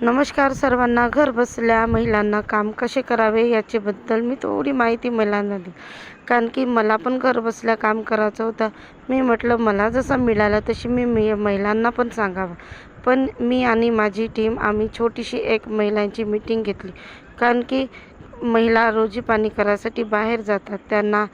नमस्कार सर्वांना. घर बसल्या महिलांना काम कसे करावे याच्याबद्दल मी थोडी माहिती महिलांना दिली. कारण की मला पण घर बसल्या काम करायचं होतं. मी म्हटलं मला जसं मिळालं तशी मी महिलांना पण सांगावं. पण मी आणि माझी टीम आम्ही छोटीशी एक महिलांची मीटिंग घेतली. कारण की महिला रोजी पाणी करायसाठी बाहेर जातात. त्यांना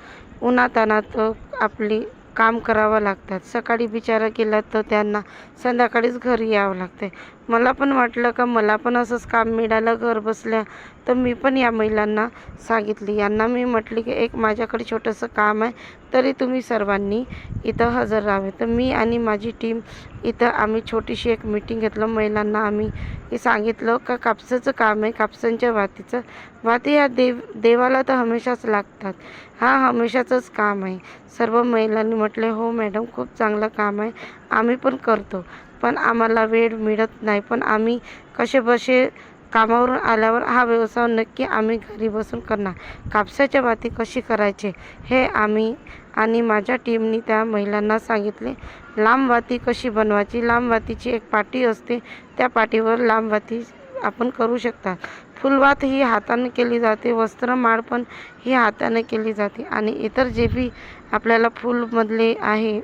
उन्हातान्हात आपली काम करावं लागतात. सकाळी बिचारा केलं तर त्यांना संध्याकाळीच घरी यावं लागते. मला पण वाटलं का मला पण असंच काम मिळालं घर बसल्या, तर मी पण या महिलांना सांगितली. यांना मी म्हटली की एक माझ्याकडे छोटंसं काम आहे, तरी तुम्ही सर्वांनी इथं हजर राहावे. तर मी आणि माझी टीम इथं आम्ही छोटीशी एक मीटिंग घेतलं. महिलांना आम्ही हे सांगितलं का कापसाचं काम आहे, कापसांच्या वातीचं. वाती ह्या देवाला तर हमेशाच लागतात. हा हमेशाचंच काम आहे. सर्व महिलांनी म्हटले हो मॅडम, खूप चांगलं काम आहे, आम्ही पण करतो. पण आम्हाला वेळ मिळत नाही. पण आम्ही कसेबसे कामावरून आल्यावर हा व्यवसाय नक्की आम्ही घरी बसून करणार. कापसाच्या वाती कशी करायचे हे आम्ही आणि माझ्या टीमनी त्या महिलांना सांगितले. लांब वाती कशी बनवायची, लांब वातीची एक पाटी असते, त्या पाटीवर लांब वाती आपण करू शकता. फुलवात ही हाताने केली जाते, वस्त्रमाळ पण ही हाताने केली जाते आणि इतर जे बी आपल्याला फूलमधले आहे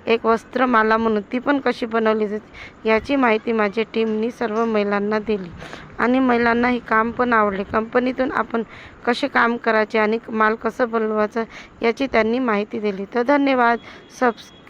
एक वस्त्रमाला म्हणून ती पण कशी बनवली जाते याची माहिती माझ्या टीमनी सर्व महिलांना दिली. आणि महिलांना हे काम पण आवडले. कंपनीतून आपण कसे काम करायचे आणि माल कसं बनवायचं याची त्यांनी माहिती दिली. तर धन्यवाद.